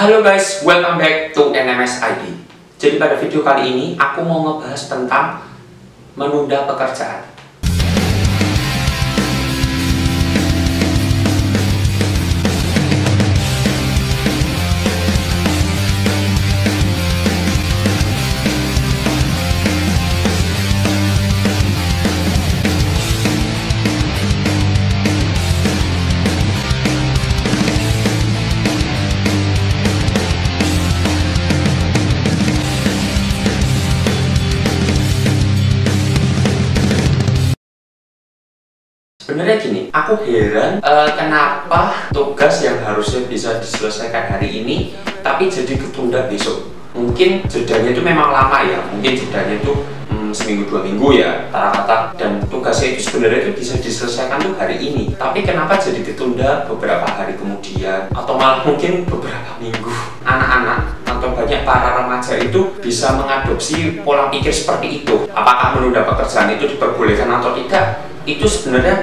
Halo guys, welcome back to NMS ID. Jadi pada video kali ini aku mau ngebahas tentang menunda pekerjaan. Sebenarnya gini, aku heran kenapa tugas yang harusnya bisa diselesaikan hari ini tapi jadi ketunda besok. Mungkin jedanya itu memang lama ya, mungkin jedanya itu seminggu 2 minggu ya kata-kata, dan tugasnya itu sebenarnya itu bisa diselesaikan tuh hari ini, tapi kenapa jadi ditunda beberapa hari kemudian atau malah mungkin beberapa minggu. Anak-anak atau banyak para remaja itu bisa mengadopsi pola pikir seperti itu. Apakah menunda pekerjaan itu diperbolehkan atau tidak? Itu sebenarnya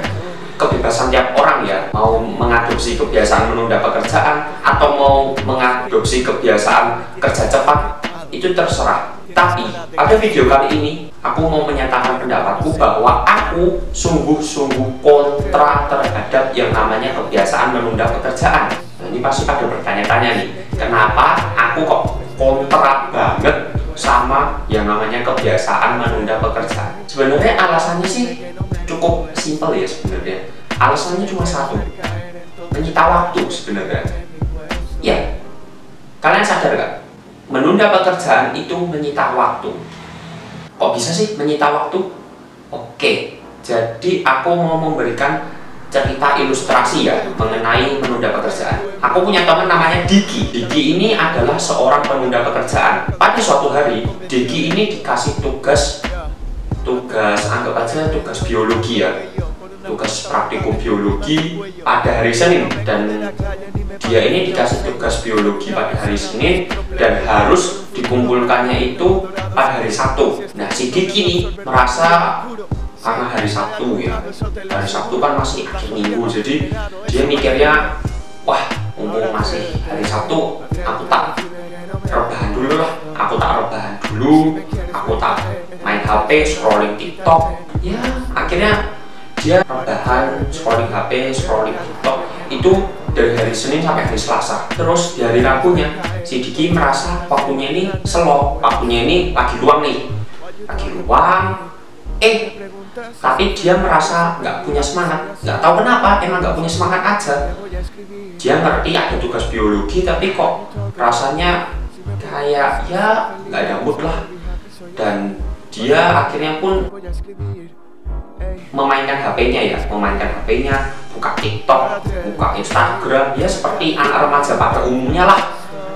kebebasan tiap orang ya, mau mengadopsi kebiasaan menunda pekerjaan atau mau mengadopsi kebiasaan kerja cepat, itu terserah. Tapi pada video kali ini aku mau menyatakan pendapatku bahwa aku sungguh-sungguh kontra terhadap yang namanya kebiasaan menunda pekerjaan. Nah, ini pasti pada bertanya-tanya nih, kenapa aku kok kontra banget sama yang namanya kebiasaan menunda pekerjaan? Sebenarnya alasannya sih cukup simpel ya sebenarnya. Alasannya cuma satu, menyita waktu sebenarnya. Ya, kalian sadar gak? Menunda pekerjaan itu menyita waktu. Kok bisa sih menyita waktu? Oke, jadi aku mau memberikan cerita ilustrasi ya mengenai menunda pekerjaan. Aku punya teman namanya Diki. Diki ini adalah seorang penunda pekerjaan. Pada suatu hari, Diki ini dikasih tugas anggap aja tugas biologi ya, tugas praktikum biologi pada hari Senin, dan dia ini dikasih tugas biologi pada hari Senin dan harus dikumpulkannya itu pada hari Sabtu. Nah, si Diki ini merasa karena hari Sabtu ya, hari Sabtu kan masih akhir minggu, jadi dia mikirnya, wah mumpung masih hari Sabtu, aku tak rebahan dulu lah, aku tak main HP, scrolling TikTok. Ya, akhirnya dia rebahan, scrolling HP, scrolling TikTok itu dari hari Senin sampai hari Selasa. Terus di hari Rabunya si Diki merasa waktunya ini slow, waktunya ini lagi luang nih, tapi dia merasa nggak punya semangat. Nggak tahu kenapa, emang nggak punya semangat aja. Dia ngerti ada tugas biologi, tapi kok rasanya kayak ya nggak ada mood lah. Dan dia akhirnya pun memainkan HP-nya, buka TikTok, buka Instagram, ya seperti anak remaja pada umumnya lah.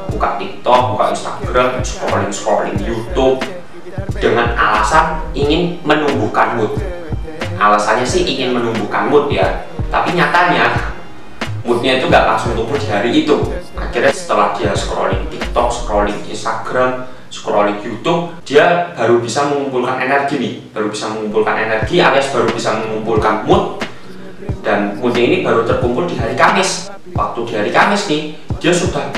Buka TikTok, buka Instagram, scrolling YouTube dengan alasan ingin menumbuhkan mood. Alasannya sih ingin menumbuhkan mood ya, tapi nyatanya moodnya itu nggak langsung tumbuh di hari itu. Akhirnya setelah dia scrolling TikTok, scrolling Instagram, scrolling YouTube, dia baru bisa mengumpulkan energi alias baru bisa mengumpulkan mood, dan moodnya ini baru terkumpul di hari Kamis. Waktu di hari Kamis nih, dia sudah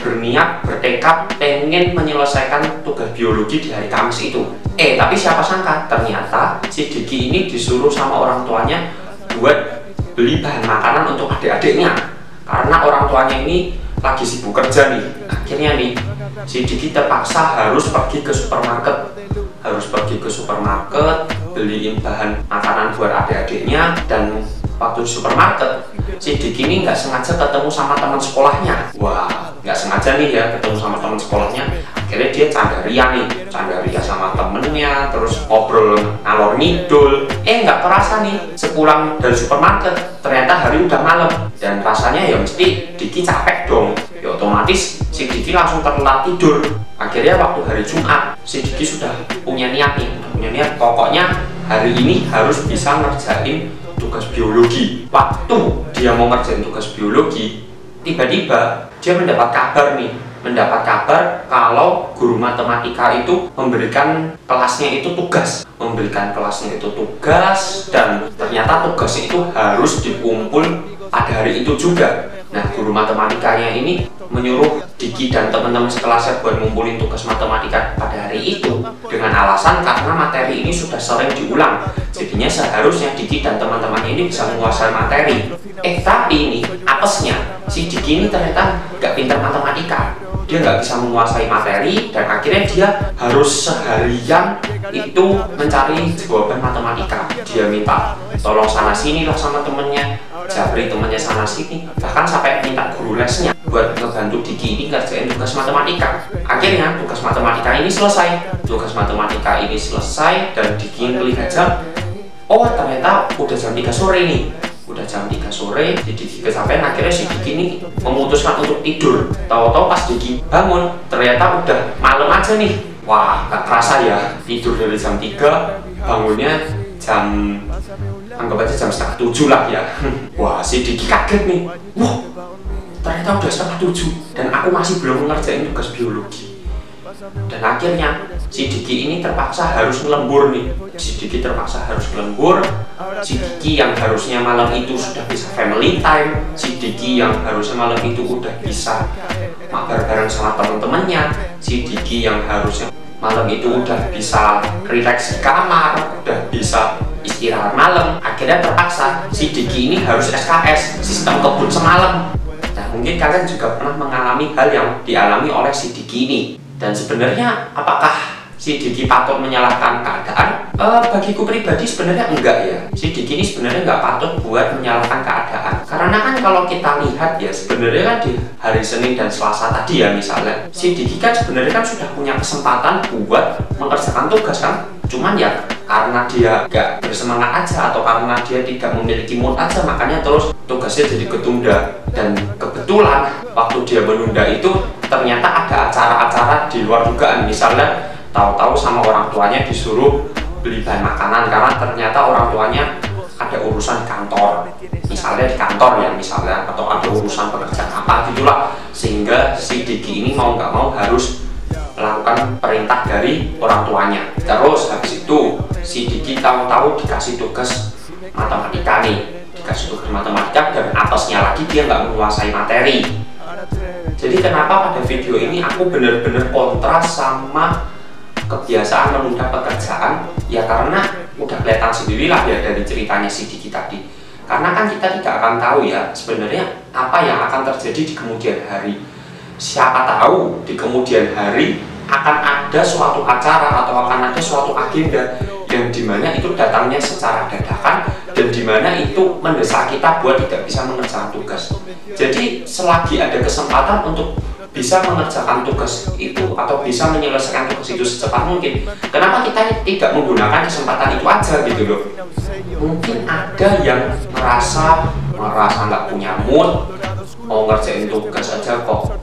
bertekad pengen menyelesaikan tugas biologi di hari Kamis itu. Tapi siapa sangka ternyata si Diki ini disuruh sama orang tuanya buat beli bahan makanan untuk adik-adiknya, karena orang tuanya ini lagi sibuk kerja nih. Akhirnya nih si Diki terpaksa harus pergi ke supermarket, beliin bahan makanan buat adik-adiknya. Dan waktu di supermarket si Diki ini nggak sengaja ketemu sama teman sekolahnya. Wah, nggak sengaja nih ya ketemu sama teman sekolahnya. Akhirnya dia candaria sama temennya, terus ngobrol ngalor ngidul. Nggak terasa nih, sepulang dari supermarket ternyata hari udah malam, dan rasanya ya mesti Diki capek dong. Ya otomatis si Diki langsung terlelap tidur. Akhirnya waktu hari Jumat si Diki sudah punya niat pokoknya hari ini harus bisa ngerjain tugas biologi. Waktu dia mau ngerjain tugas biologi, tiba-tiba dia mendapat kabar kalau guru matematika itu memberikan kelasnya itu tugas, dan ternyata tugasnya itu harus dikumpul pada hari itu juga. Nah, guru matematikanya ini menyuruh Diki dan teman-teman sekelasnya buat ngumpulin tugas matematika pada hari itu dengan alasan karena materi ini sudah sering diulang. Jadinya seharusnya Diki dan teman-teman ini bisa menguasai materi. Tapi ini apesnya, si Diki ini ternyata nggak pintar matematika. Dia nggak bisa menguasai materi dan akhirnya dia harus seharian itu mencari jawaban matematika. Dia minta tolong sana sini lah sama temennya, Jabri temennya sana sini, bahkan sampai minta guru lesnya buat ngebantu Diki ini ngerjain tugas matematika. Akhirnya tugas matematika ini selesai dan Diki melihat jam, oh ternyata udah jam 3 sore nih. Udah jam 3 sore, Diki kecapean, akhirnya si Diki ini memutuskan untuk tidur. Tahu-tahu pas Diki bangun, ternyata udah malam aja nih. Wah, gak kerasa ya, tidur dari jam 3, bangunnya jam, anggap aja jam setengah 7 lah ya. Wah, si Diki kaget nih. Wah, ternyata udah setengah 7 dan aku masih belum mengerjain tugas biologi. Dan akhirnya si Diki ini terpaksa harus ngelembur nih. Si Diki yang harusnya malam itu sudah bisa family time, si Diki yang harusnya malam itu udah bisa mabar bareng sama temen-temennya, si Diki yang harusnya malam itu udah bisa relax di kamar, udah bisa istirahat malam. Akhirnya terpaksa si Diki ini harus SKS, sistem kebut semalam. Nah, mungkin kalian juga pernah mengalami hal yang dialami oleh si Diki ini. Dan sebenarnya apakah si Diki patut menyalahkan keadaan? Bagiku pribadi sebenarnya enggak ya. Si Diki ini sebenarnya enggak patut buat menyalahkan keadaan. Karena kan kalau kita lihat ya, sebenarnya kan di hari Senin dan Selasa tadi ya misalnya, si Diki kan sebenarnya kan sudah punya kesempatan buat mengerjakan tugas kan. Cuman ya karena dia gak bersemangat aja atau karena dia tidak memiliki mood aja, makanya terus tugasnya jadi ketunda. Dan kebetulan waktu dia menunda itu ternyata ada acara-acara di luar dugaan. Misalnya tahu-tahu sama orang tuanya disuruh beli bahan makanan karena ternyata orang tuanya ada urusan di kantor, misalnya di kantor ya misalnya, atau ada urusan pekerjaan apa gitulah, sehingga si Diki ini mau nggak mau harus melakukan perintah dari orang tuanya. Terus habis itu si Diki tahu-tahu dikasih tugas matematika nih, dan apesnya lagi dia nggak menguasai materi. Jadi kenapa pada video ini aku bener-bener kontras sama kebiasaan menunda pekerjaan? Ya karena udah kelihatan sendirilah ya dari ceritanya si Diki tadi. Karena kan kita tidak akan tahu ya sebenarnya apa yang akan terjadi di kemudian hari. Siapa tahu di kemudian hari akan ada suatu acara atau akan ada suatu agenda yang dimana itu datangnya secara dadakan dan dimana itu mendesak kita buat tidak bisa mengerjakan tugas. Jadi selagi ada kesempatan untuk bisa mengerjakan tugas itu atau bisa menyelesaikan tugas itu secepat mungkin, kenapa kita tidak menggunakan kesempatan itu aja gitu loh. Mungkin ada yang merasa nggak punya mood mau ngerjain tugas aja kok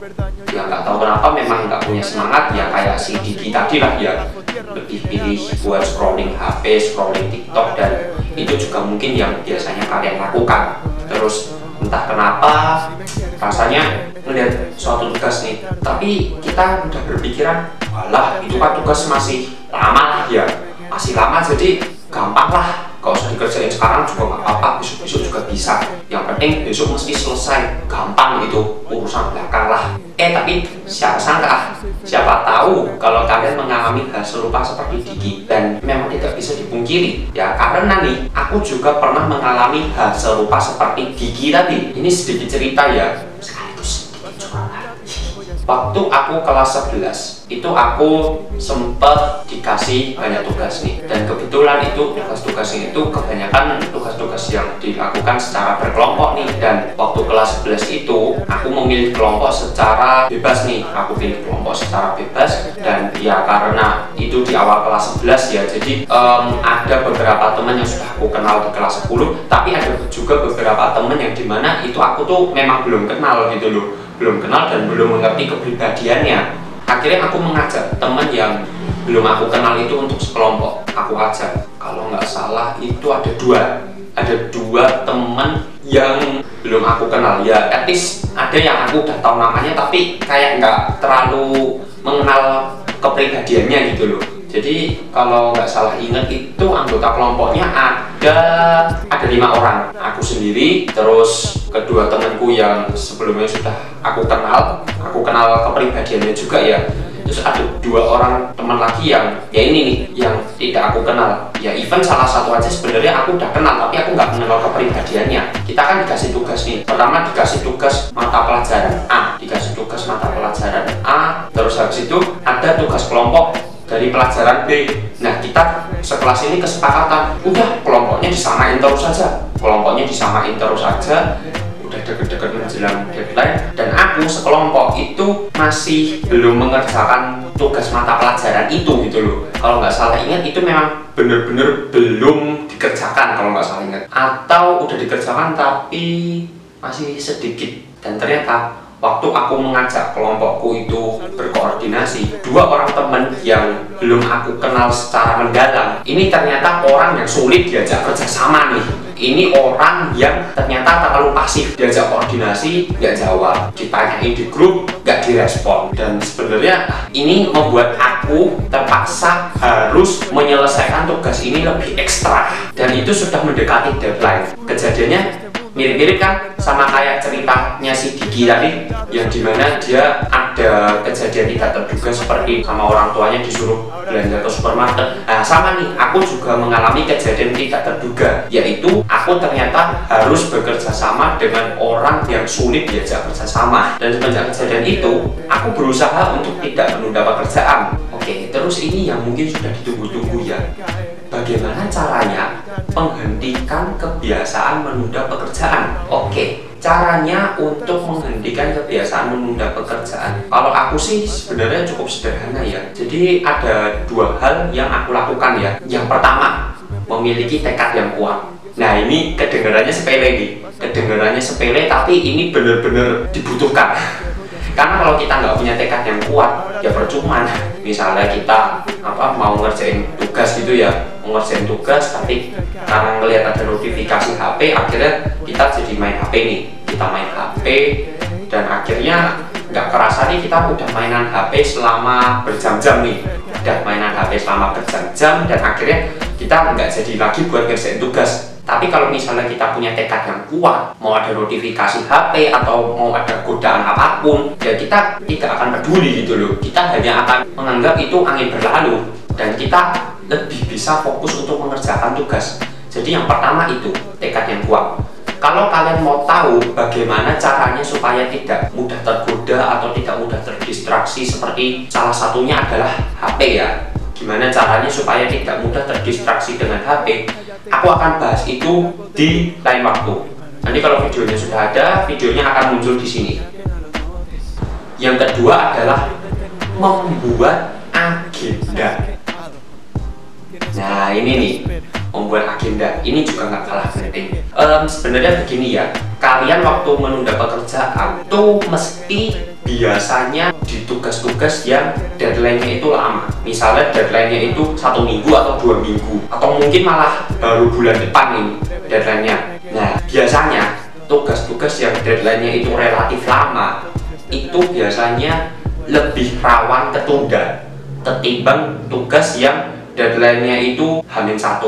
ya nggak tahu kenapa memang nggak punya semangat, ya kayak si Diki tadi lah ya, lebih pilih buat scrolling HP, scrolling TikTok, dan itu juga mungkin yang biasanya kalian lakukan. Terus entah kenapa rasanya melihat suatu tugas nih, tapi kita udah berpikiran, walah itu kan tugas masih lama lah ya, masih lama jadi gampang lah, gak usah dikerjain sekarang juga gak apa-apa, besok-besok juga bisa, yang penting besok mesti selesai, gampang itu urusan belakang lah. Tapi siapa sangka, siapa tahu kalau kalian mengalami hal serupa seperti Diki, dan memang tidak bisa dipungkiri ya, karena nih aku juga pernah mengalami hal serupa seperti Diki tadi. Ini sedikit cerita ya, sekaligus sedikit curhat. Waktu aku kelas 11 itu aku sempet dikasih banyak tugas nih, dan kebetulan itu tugas-tugasnya itu kebanyakan tugas-tugas yang dilakukan secara berkelompok nih. Dan waktu kelas 11 itu aku memilih kelompok secara bebas nih, aku pilih kelompok secara bebas, dan ya karena itu di awal kelas 11 ya, jadi ada beberapa teman yang sudah aku kenal di kelas 10, tapi ada juga beberapa teman yang dimana itu aku tuh memang belum kenal gitu loh, belum kenal dan belum mengerti kepribadiannya. Akhirnya aku mengajak teman yang belum aku kenal itu untuk sekelompok. Aku ajak, kalau nggak salah itu ada dua teman yang belum aku kenal ya, at least ada yang aku udah tahu namanya tapi kayak nggak terlalu mengenal kepribadiannya gitu loh. Jadi kalau nggak salah ingat itu anggota kelompoknya ada 5 orang, aku sendiri, terus kedua temanku yang sebelumnya sudah aku kenal kepribadiannya juga ya. Terus ada 2 orang teman lagi yang ya ini nih yang tidak aku kenal. Ya even salah satu aja sebenarnya aku udah kenal tapi aku nggak mengenal kepribadiannya. Kita kan dikasih tugas nih. Pertama dikasih tugas mata pelajaran A, terus habis itu ada tugas kelompok dari pelajaran B. Nah kita sekelas ini kesepakatan udah kelompoknya disamain terus saja, udah deket-deket menjelang deadline, dan aku sekelompok itu masih belum mengerjakan tugas mata pelajaran itu gitu loh. Kalau nggak salah ingat itu memang bener-bener belum dikerjakan kalau nggak salah ingat, atau udah dikerjakan tapi masih sedikit. Dan ternyata waktu aku mengajak kelompokku itu berkoordinasi, 2 orang teman yang belum aku kenal secara mendalam ini ternyata orang yang sulit diajak kerjasama nih. Ini orang yang ternyata terlalu pasif, diajak koordinasi nggak jawab, ditanyain di grup nggak direspon. Dan sebenarnya ini membuat aku terpaksa harus menyelesaikan tugas ini lebih ekstra, dan itu sudah mendekati deadline. Kejadiannya mirip-mirip kan sama kayak ceritanya si Diki tadi, yang dimana dia ada kejadian tidak terduga seperti sama orang tuanya disuruh belanja ke supermarket. Nah sama nih, aku juga mengalami kejadian tidak terduga, yaitu aku ternyata harus bekerja sama dengan orang yang sulit diajak kerjasama. Dan semenjak kejadian itu, aku berusaha untuk tidak menunda pekerjaan. Oke, terus ini yang mungkin sudah ditunggu-tunggu ya. Bagaimana caranya menghentikan kebiasaan menunda pekerjaan? Oke, caranya untuk menghentikan kebiasaan menunda pekerjaan, kalau aku sih sebenarnya cukup sederhana ya. Jadi ada 2 hal yang aku lakukan ya. Yang pertama, memiliki tekad yang kuat. Nah ini kedengarannya sepele tapi ini benar-benar dibutuhkan. Karena kalau kita nggak punya tekad yang kuat, ya percuma. Misalnya kita mau ngerjain tugas gitu ya, tapi karena ngelihat ada notifikasi HP, akhirnya kita jadi main HP nih. Kita main HP dan akhirnya nggak kerasa nih kita udah mainan HP selama berjam-jam nih. Dan akhirnya kita nggak jadi lagi buat ngerjain tugas. Tapi kalau misalnya kita punya tekad yang kuat, mau ada notifikasi HP atau mau ada godaan apapun, ya kita tidak akan peduli gitu loh. Kita hanya akan menganggap itu angin berlalu, dan kita lebih bisa fokus untuk mengerjakan tugas. Jadi yang pertama itu tekad yang kuat. Kalau kalian mau tahu bagaimana caranya supaya tidak mudah tergoda atau tidak mudah terdistraksi, seperti salah satunya adalah HP ya. Gimana caranya supaya tidak mudah terdistraksi dengan HP? Aku akan bahas itu di lain waktu. Nanti kalau videonya sudah ada, videonya akan muncul di sini. Yang kedua adalah membuat agenda. Nah ini nih, membuat agenda ini juga nggak kalah penting. Sebenarnya begini ya, kalian waktu menunda pekerjaan tuh mesti biasanya di tugas-tugas yang deadline-nya itu lama. Misalnya deadline-nya itu 1 minggu atau 2 minggu, atau mungkin malah baru bulan depan nih deadline-nya. Nah biasanya tugas-tugas yang deadline-nya itu relatif lama itu biasanya lebih rawan ketunda ketimbang tugas yang deadline-nya itu H-1,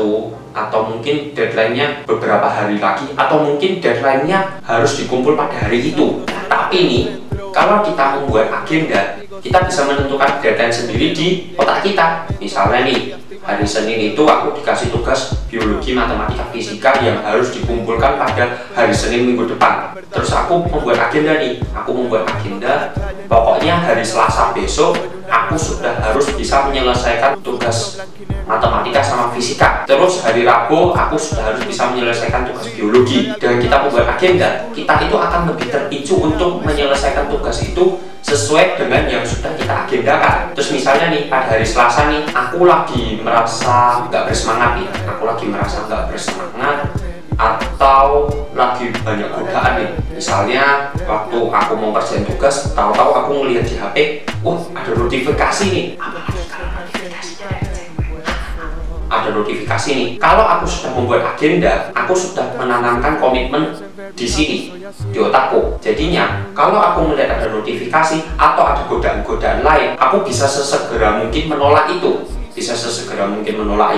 atau mungkin deadline-nya beberapa hari lagi, atau mungkin deadline-nya harus dikumpul pada hari itu. Nah, tapi nih kalau kita membuat agenda, kita bisa menentukan deadline sendiri di otak kita. Misalnya nih, hari Senin itu aku dikasih tugas biologi, matematika, fisika yang harus dikumpulkan pada hari Senin minggu depan. Terus aku membuat agenda nih, pokoknya hari Selasa besok aku sudah harus bisa menyelesaikan tugas matematika sama fisika. Terus hari Rabu aku sudah harus bisa menyelesaikan tugas biologi. Dengan kita membuat agenda, kita itu akan lebih terpicu untuk menyelesaikan tugas itu sesuai dengan yang sudah kita agendakan. Terus misalnya nih pada hari Selasa nih, aku lagi merasa nggak bersemangat nih, atau lagi banyak godaan nih. Misalnya waktu aku mau kerjain tugas, tahu-tahu aku ngelihat di HP, ada notifikasi nih. Ada notifikasi nih. Kalau aku sudah membuat agenda, aku sudah menanamkan komitmen di sini di otakku. Jadinya kalau aku melihat ada notifikasi atau ada godaan-godaan lain, aku bisa sesegera mungkin menolak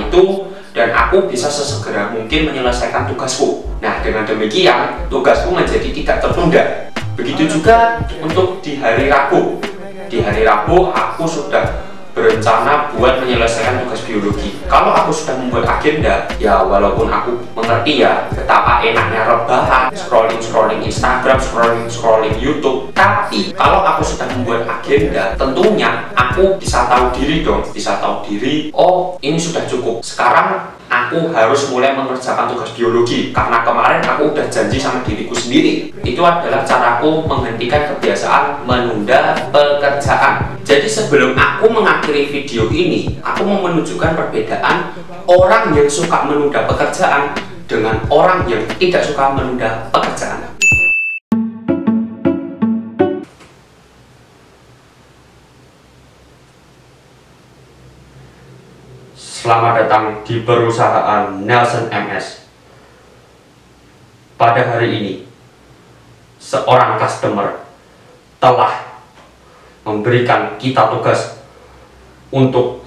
itu. dan aku bisa sesegera mungkin menyelesaikan tugasku. Nah, dengan demikian tugasku menjadi tidak tertunda. Begitu juga untuk di hari Rabu. Di hari Rabu aku sudah berencana buat menyelesaikan tugas biologi. Kalau aku sudah membuat agenda, ya walaupun aku mengerti ya betapa enaknya rebahan, scrolling Instagram, scrolling YouTube, tapi kalau aku sudah membuat agenda, tentunya aku bisa tahu diri dong, oh ini sudah cukup. Sekarang aku harus mulai mengerjakan tugas biologi karena kemarin aku udah janji sama diriku sendiri. Itu adalah caraku menghentikan kebiasaan menunda pekerjaan. Jadi sebelum aku mengakhiri video ini, aku mau menunjukkan perbedaan orang yang suka menunda pekerjaan dengan orang yang tidak suka menunda pekerjaan. Selamat datang di perusahaan Nelson MS. Pada hari ini, seorang customer telah memberikan kita tugas untuk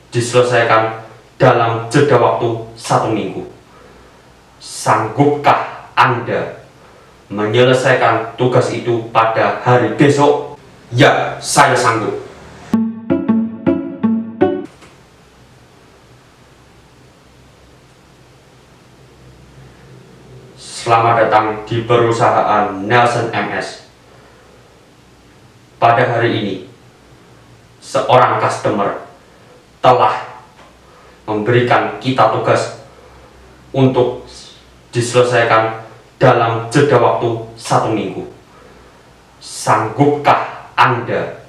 diselesaikan dalam jeda waktu 1 minggu. Sanggupkah Anda menyelesaikan tugas itu pada hari besok? Ya, saya sanggup. Selamat datang di perusahaan Nelson MS. Pada hari ini, seorang customer telah memberikan kita tugas untuk diselesaikan dalam jeda waktu 1 minggu. Sanggupkah Anda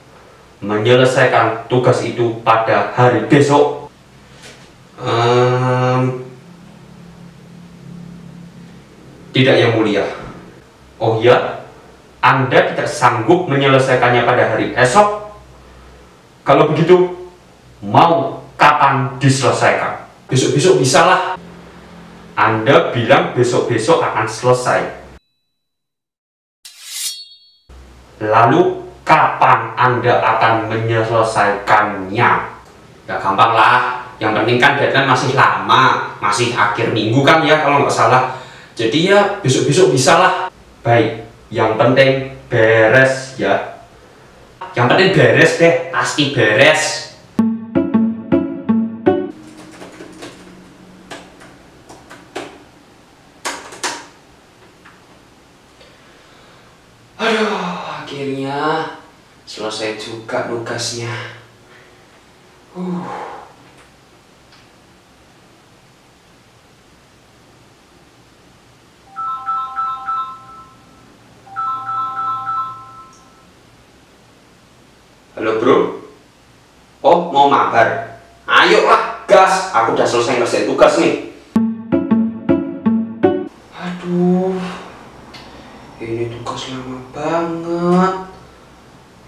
menyelesaikan tugas itu pada hari besok? Tidak, Yang Mulia. Oh ya? Anda tidak sanggup menyelesaikannya pada hari esok? Kalau begitu, mau kapan diselesaikan? Besok-besok bisa lah. Anda bilang besok-besok akan selesai. Lalu, kapan Anda akan menyelesaikannya? Ya gampang lah. Yang penting kan deadline masih lama. Masih akhir minggu kan ya kalau nggak salah. Jadi ya besok-besok bisa lah. Baik. Yang penting beres ya. Yang penting beres deh, pasti beres. Aduh, akhirnya selesai juga tugasnya. Halo bro, oh mau mabar? Ayolah gas, aku udah selesai ngerjain tugas nih. Aduh, ini tugas lama banget.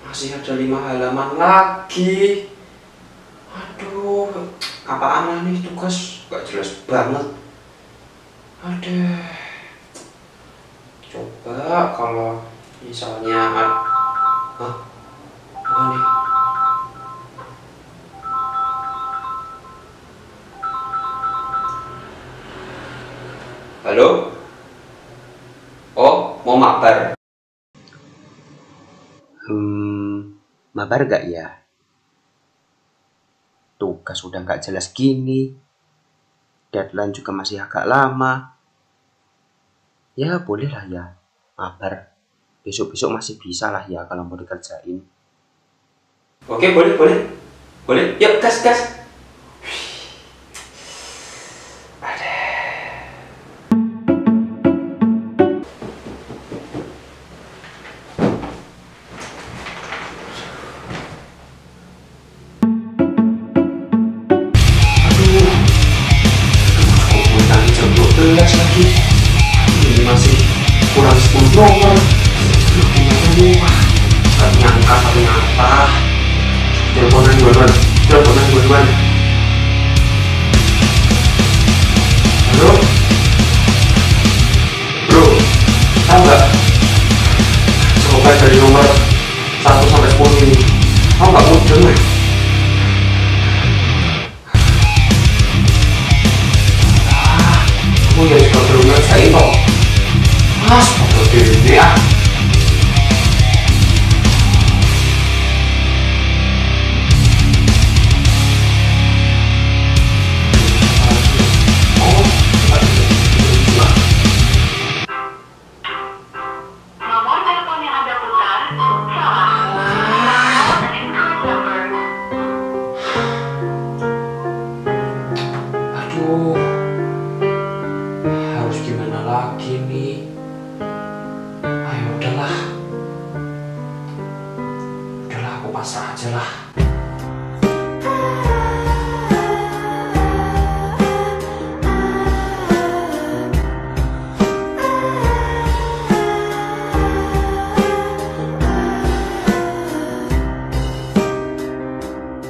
Masih ada 5 halaman lagi. Aduh, apaan lah nih tugas? Gak jelas banget. Aduh, coba kalau misalnya apa nih? Halo? Oh, mau mabar? Mabar gak ya? Tugas udah gak jelas gini. Deadline juga masih agak lama. Ya boleh lah ya, mabar. Besok-besok masih bisa lah ya kalau mau dikerjain. Oke, boleh. Yuk, gas. Lagi. Ini masih kurang 10 nomor. Ternyata teleponan duluan. Halo bro, tahu nggak jawaban dari nomor 1 sampai 10 ini? Tahu nggak muncul? Mas, bodoh diri ah. Nomor telepon yang Anda putar salah. Aduh, harus gimana lagi nih? Ayo udahlah aku pasrah aja lah.